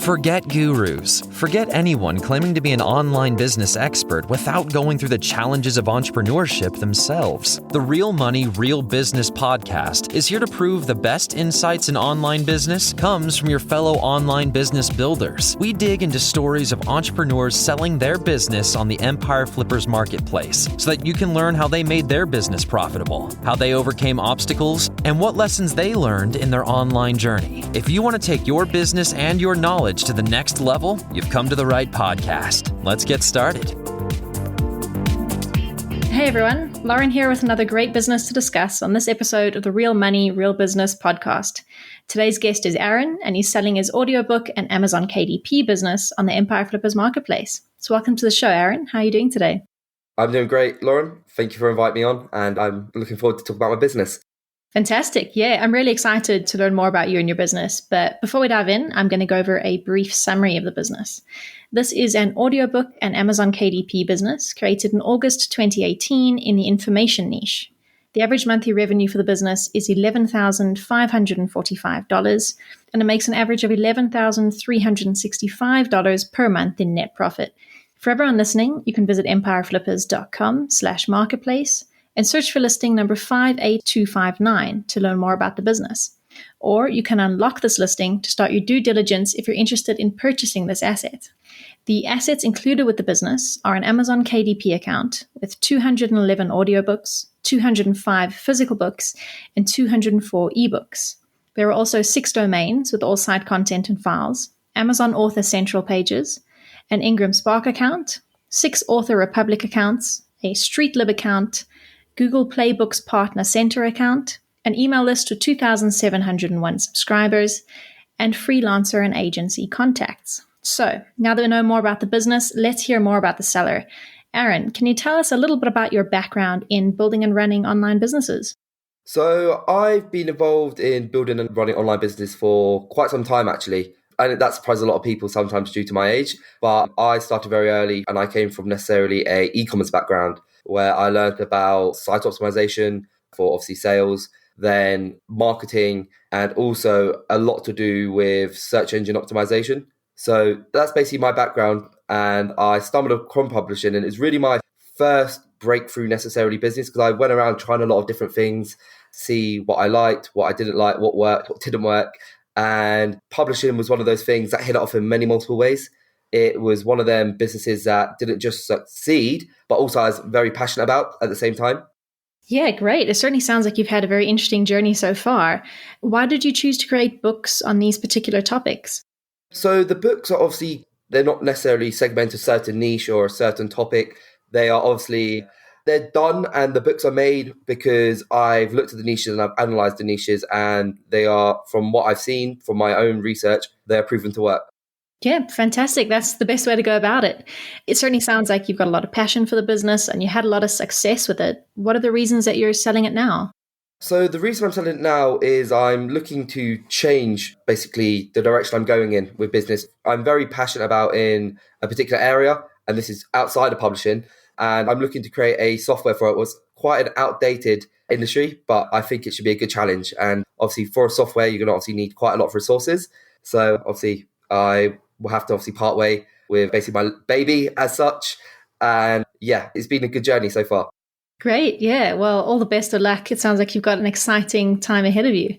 Forget gurus. Forget anyone claiming to be an online business expert without going through the challenges of entrepreneurship themselves. The Real Money, Real Business podcast is here to prove the best insights in online business comes from your fellow online business builders. We dig into stories of entrepreneurs selling their business on the Empire Flippers marketplace so that you can learn how they made their business profitable, how they overcame obstacles, and what lessons they learned in their online journey. If you want to take your business and your knowledge to the next level, you've come to the right podcast. Let's get started. Hey everyone, Lauren here with another great business to discuss on this episode of the Real Money, Real Business podcast. Today's guest is Aaron, and he's selling his audiobook and Amazon KDP business on the Empire Flippers marketplace. So welcome to the show, Aaron. How are you doing today? I'm doing great, Lauren. Thank you for inviting me on, and I'm looking forward to talk about my business. Fantastic. Yeah, I'm really excited to learn more about you and your business. But before we dive in, I'm going to go over a brief summary of the business. This is an audiobook and Amazon KDP business created in August 2018 in the information niche. The average monthly revenue for the business is $11,545, and it makes an average of $11,365 per month in net profit. For everyone listening, you can visit empireflippers.com/marketplace and search for listing number 58259 to learn more about the business. Or you can unlock this listing to start your due diligence if you're interested in purchasing this asset. The assets included with the business are an Amazon KDP account with 211 audiobooks, 205 physical books, and 204 ebooks. There are also 6 domains with all site content and files, Amazon Author Central pages, an Ingram Spark account, 6 Author Republic accounts, a StreetLib account, Google Play Books Partner Center account, an email list with 2,701 subscribers, and freelancer and agency contacts. So, now that we know more about the business, let's hear more about the seller. Aaron, can you tell us a little bit about your background in building and running online businesses? So I've been involved in building and running online business for quite some time, actually. And that surprises a lot of people sometimes due to my age. But I started very early, and I came from necessarily a e-commerce background where I learned about site optimization for obviously sales, then marketing, and also a lot to do with search engine optimization. So that's basically my background. And I stumbled upon publishing, and it's really my first breakthrough necessarily business because I went around trying a lot of different things, see what I liked, what I didn't like, what worked, what didn't work. And publishing was one of those things that hit it off in many multiple ways. It was one of them businesses that didn't just succeed, but also I was very passionate about at the same time. Yeah, great. It certainly sounds like you've had a very interesting journey so far. Why did you choose to create books on these particular topics? So the books are obviously, they're not necessarily segmented to a certain niche or a certain topic. They are obviously, they're done and the books are made because I've looked at the niches and I've analysed the niches, and they are, from what I've seen, from my own research, they're proven to work. Yeah, fantastic. That's the best way to go about it. It certainly sounds like you've got a lot of passion for the business and you had a lot of success with it. What are the reasons that you're selling it now? So the reason I'm selling it now is I'm looking to change basically the direction I'm going in with business. I'm very passionate about in a particular area, and this is outside of publishing, and I'm looking to create a software for it. It was quite an outdated industry, but I think it should be a good challenge. And obviously for a software, you're going to obviously need quite a lot of resources. So obviously I will have to obviously part way with basically my baby as such. And yeah, it's been a good journey so far. Great. Yeah. Well, all the best of luck. It sounds like you've got an exciting time ahead of you.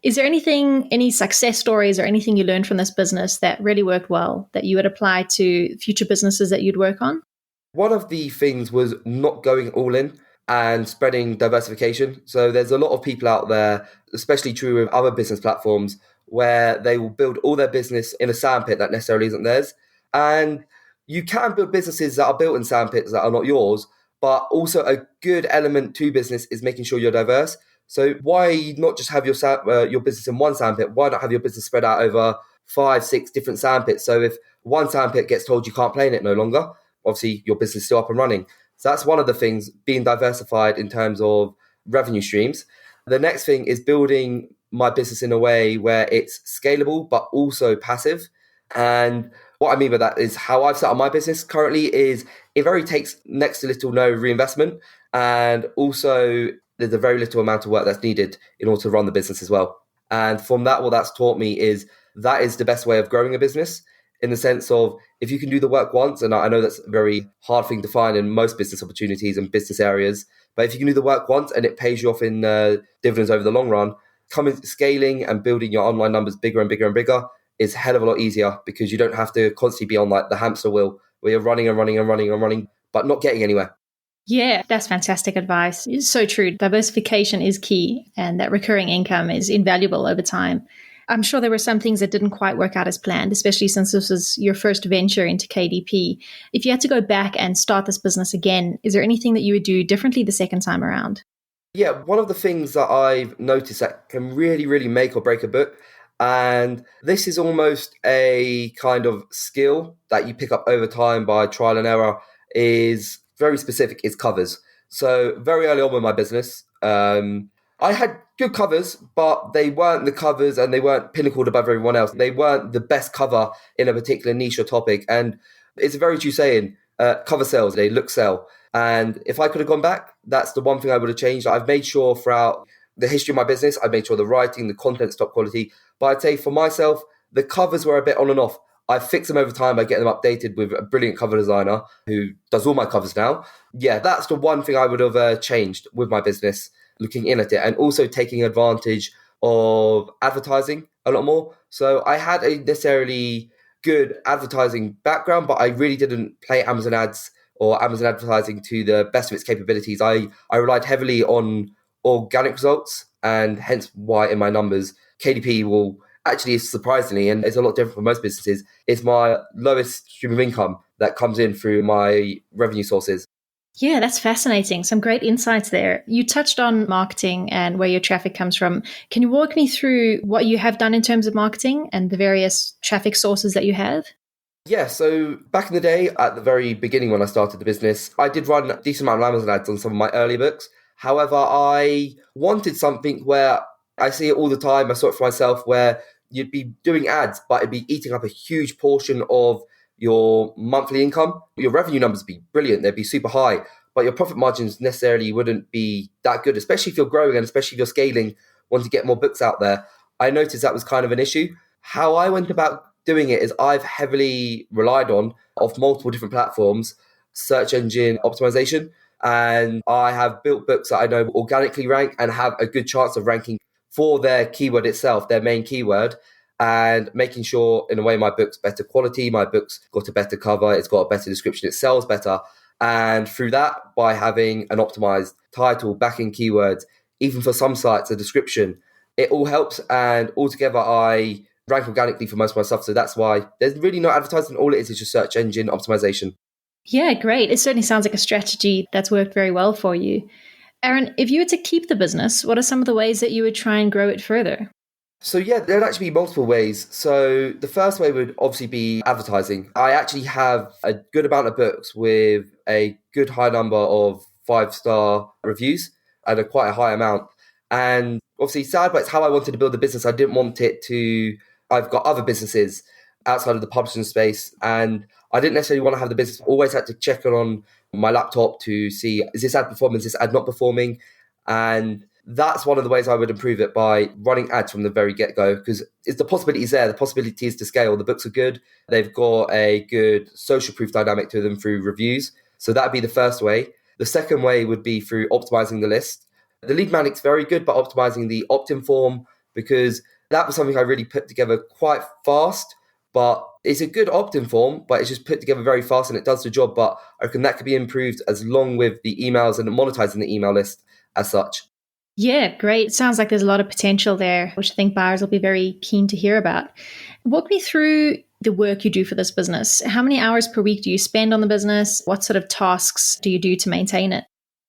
Is there anything, any success stories or anything you learned from this business that really worked well that you would apply to future businesses that you'd work on? One of the things was not going all in and spreading diversification. So there's a lot of people out there, especially true with other business platforms, where they will build all their business in a sandpit that necessarily isn't theirs. And you can build businesses that are built in sandpits that are not yours, but also a good element to business is making sure you're diverse. So why not just have your business in one sandpit? Why not have your business spread out over 5, 6 different sandpits? So if one sandpit gets told you can't play in it no longer, obviously your business is still up and running. So that's one of the things, being diversified in terms of revenue streams. The next thing is building my business in a way where it's scalable, but also passive. And what I mean by that is how I've set up my business currently is it very takes next to little no reinvestment. And also there's a very little amount of work that's needed in order to run the business as well. And from that, what that's taught me is that is the best way of growing a business, in the sense of if you can do the work once, and I know that's a very hard thing to find in most business opportunities and business areas, but if you can do the work once and it pays you off in dividends over the long run, scaling and building your online numbers bigger and bigger and bigger is a hell of a lot easier, because you don't have to constantly be on like the hamster wheel where you're running and running and running and running, but not getting anywhere. Yeah, that's fantastic advice. It's so true. Diversification is key, and that recurring income is invaluable over time. I'm sure there were some things that didn't quite work out as planned, especially since this was your first venture into KDP. If you had to go back and start this business again, is there anything that you would do differently the second time around? Yeah, one of the things that I've noticed that can really, really make or break a book, and this is almost a kind of skill that you pick up over time by trial and error, is very specific, is covers. So very early on with my business, I had good covers, but they weren't the covers and they weren't pinnacled above everyone else. They weren't the best cover in a particular niche or topic. And it's a very true saying, cover sells, they look sell. And if I could have gone back, that's the one thing I would have changed. I've made sure throughout the history of my business, I made sure the writing, the content's top quality. But I'd say for myself, the covers were a bit on and off. I fix them over time by getting them updated with a brilliant cover designer who does all my covers now. Yeah, that's the one thing I would have changed with my business, looking in at it, and also taking advantage of advertising a lot more. So I had a necessarily good advertising background, but I really didn't play Amazon ads or Amazon advertising to the best of its capabilities. I relied heavily on organic results, and hence why in my numbers, KDP will actually, surprisingly, and it's a lot different for most businesses, it's my lowest stream of income that comes in through my revenue sources. Yeah, that's fascinating. Some great insights there. You touched on marketing and where your traffic comes from. Can you walk me through what you have done in terms of marketing and the various traffic sources that you have? Yeah, so back in the day, at the very beginning when I started the business, I did run a decent amount of Amazon ads on some of my early books. However, I wanted something where I see it all the time, I saw it for myself, where you'd be doing ads, but it'd be eating up a huge portion of your monthly income. Your revenue numbers would be brilliant, they'd be super high, but your profit margins necessarily wouldn't be that good, especially if you're growing and especially if you're scaling, wanting to get more books out there. I noticed that was kind of an issue. How I went about doing it is I've heavily relied on, off multiple different platforms, search engine optimization. And I have built books that I know organically rank and have a good chance of ranking for their keyword itself, their main keyword, and making sure in a way my book's better quality, my book's got a better cover, it's got a better description, it sells better. And through that, by having an optimized title, backing keywords, even for some sites, a description, it all helps. And altogether, I rank organically for most of my stuff. So that's why there's really no advertising. All it is just search engine optimization. Yeah, great. It certainly sounds like a strategy that's worked very well for you. Aaron, if you were to keep the business, what are some of the ways that you would try and grow it further? So yeah, there'd actually be multiple ways. So the first way would obviously be advertising. I actually have a good amount of books with a good high number of 5-star reviews and quite a high amount. And obviously sad, but it's how I wanted to build the business. I didn't want it to, I've got other businesses outside of the publishing space, and I didn't necessarily want to have the business. Always had to check on my laptop to see, is this ad performing, is this ad not performing? And that's one of the ways I would improve it, by running ads from the very get-go, because it's the possibilities there. The possibility is to scale. The books are good. They've got a good social proof dynamic to them through reviews. So that'd be the first way. The second way would be through optimizing the list. The lead magnet's very good, but optimizing the opt-in form, because that was something I really put together quite fast. But it's a good opt-in form, but it's just put together very fast and it does the job. But I reckon that could be improved as long with the emails and monetizing the email list as such. Yeah, great. Sounds like there's a lot of potential there, which I think buyers will be very keen to hear about. Walk me through the work you do for this business. How many hours per week do you spend on the business? What sort of tasks do you do to maintain it?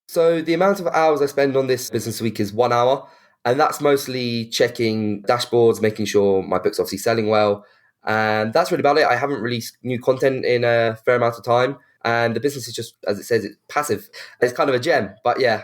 So the amount of hours I spend on this business week is 1 hour. And that's mostly checking dashboards, making sure my book's obviously selling well. And that's really about it. I haven't released new content in a fair amount of time. And the business is just, as it says, it's passive. It's kind of a gem, but yeah.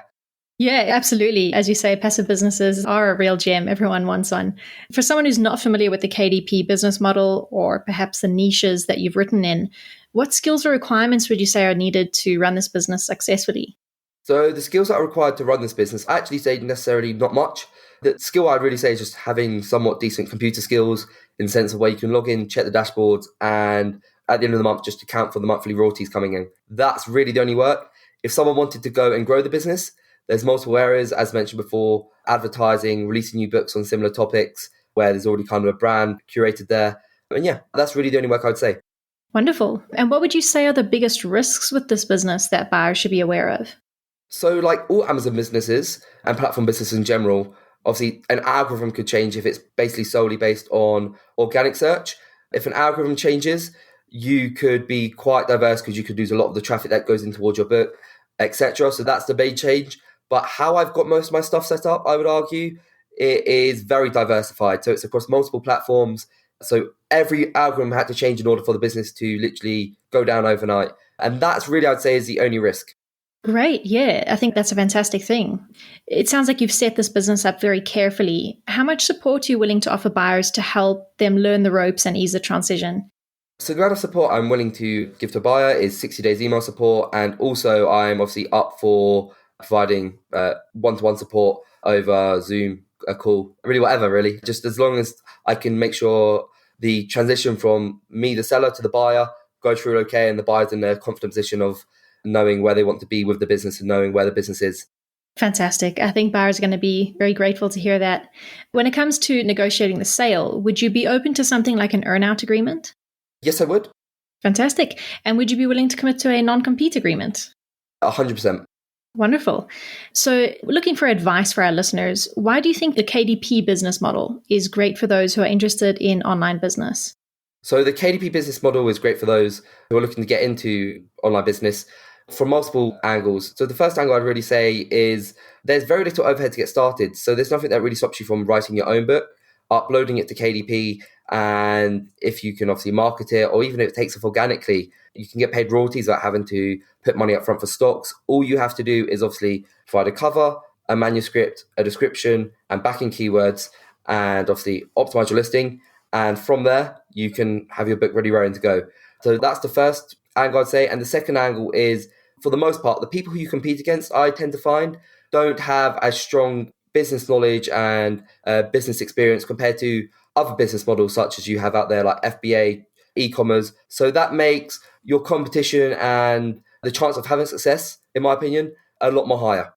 Yeah, absolutely. As you say, passive businesses are a real gem. Everyone wants one. For someone who's not familiar with the KDP business model, or perhaps the niches that you've written in, what skills or requirements would you say are needed to run this business successfully? So the skills that are required to run this business, I actually say necessarily not much. The skill I'd really say is just having somewhat decent computer skills in the sense of where you can log in, check the dashboards, and at the end of the month, just account for the monthly royalties coming in. That's really the only work. If someone wanted to go and grow the business, there's multiple areas, as mentioned before, advertising, releasing new books on similar topics, where there's already kind of a brand curated there. And yeah, that's really the only work I would say. Wonderful. And what would you say are the biggest risks with this business that buyers should be aware of? So like all Amazon businesses and platform businesses in general, obviously an algorithm could change if it's basically solely based on organic search. If an algorithm changes, you could be quite diverse because you could lose a lot of the traffic that goes in towards your book, etc. So that's the big change. But how I've got most of my stuff set up, I would argue, it is very diversified. So it's across multiple platforms. So every algorithm had to change in order for the business to literally go down overnight. And that's really, I'd say, is the only risk. Great. Yeah, I think that's a fantastic thing. It sounds like you've set this business up very carefully. How much support are you willing to offer buyers to help them learn the ropes and ease the transition? So the amount of support I'm willing to give to a buyer is 60 days email support. And also I'm obviously up for providing one-to-one support over Zoom, a call, really whatever, really. Just as long as I can make sure the transition from me, the seller, to the buyer goes through okay and the buyer's in a confident position of knowing where they want to be with the business and knowing where the business is. Fantastic. I think buyers are going to be very grateful to hear that. When it comes to negotiating the sale, would you be open to something like an earn-out agreement? Yes, I would. Fantastic. And would you be willing to commit to a non-compete agreement? 100%. Wonderful. So looking for advice for our listeners, why do you think the KDP business model is great for those who are interested in online business? So the KDP business model is great for those who are looking to get into online business from multiple angles. So the first angle I'd really say is there's very little overhead to get started. So there's nothing that really stops you from writing your own book, uploading it to KDP, and if you can obviously market it, or even if it takes off organically, you can get paid royalties without having to put money up front for stocks. All you have to do is obviously provide a cover, a manuscript, a description, and backing keywords, and obviously optimize your listing. And from there, you can have your book ready, raring to go. So that's the first angle I'd say. And the second angle is, for the most part, the people who you compete against, I tend to find, don't have as strong business knowledge and business experience compared to other business models such as you have out there like FBA, e-commerce. So that makes your competition and the chance of having success, in my opinion, a lot more higher.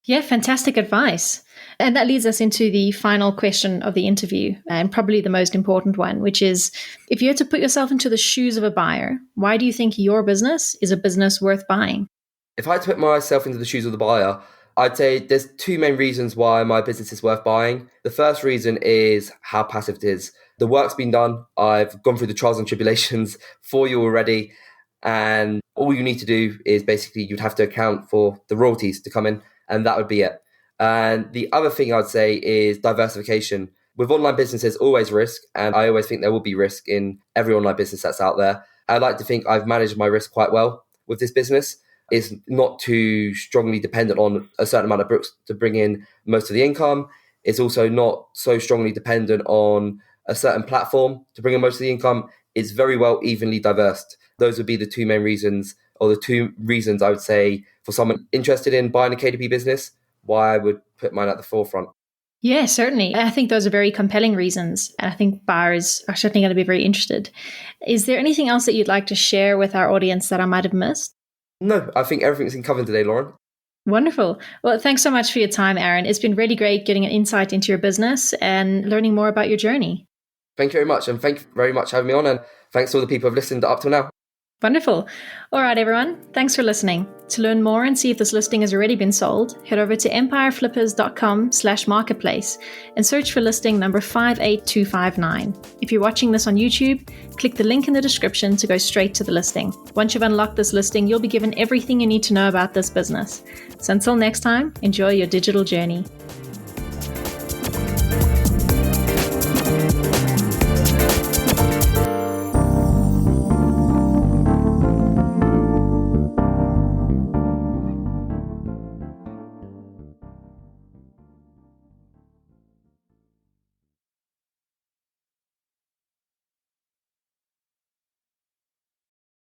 Yeah, fantastic advice. And that leads us into the final question of the interview, and probably the most important one, which is, if you had to put yourself into the shoes of a buyer, why do you think your business is a business worth buying? If I had to put myself into the shoes of the buyer, I'd say there's two main reasons why my business is worth buying. The first reason is how passive it is. The work's been done. I've gone through the trials and tribulations for you already. And all you need to do is basically you'd have to account for the royalties to come in, and that would be it. And the other thing I'd say is diversification. With online business, there's always risk, and I always think there will be risk in every online business that's out there. I like to think I've managed my risk quite well with this business. It's not too strongly dependent on a certain amount of books to bring in most of the income. It's also not so strongly dependent on a certain platform to bring in most of the income. It's very well evenly diverse. Those would be the two main reasons, or the two reasons I would say for someone interested in buying a KDP business, why I would put mine at the forefront. Yeah, certainly. I think those are very compelling reasons. And I think buyers are certainly going to be very interested. Is there anything else that you'd like to share with our audience that I might have missed? No, I think everything's been covered today, Lauren. Wonderful. Well, thanks so much for your time, Aaron. It's been really great getting an insight into your business and learning more about your journey. Thank you very much. And thank you very much for having me on. And thanks to all the people who've listened up till now. Wonderful. All right, everyone. Thanks for listening. To learn more and see if this listing has already been sold, head over to empireflippers.com/marketplace and search for listing number 58259. If you're watching this on YouTube, click the link in the description to go straight to the listing. Once you've unlocked this listing, you'll be given everything you need to know about this business. So until next time, enjoy your digital journey.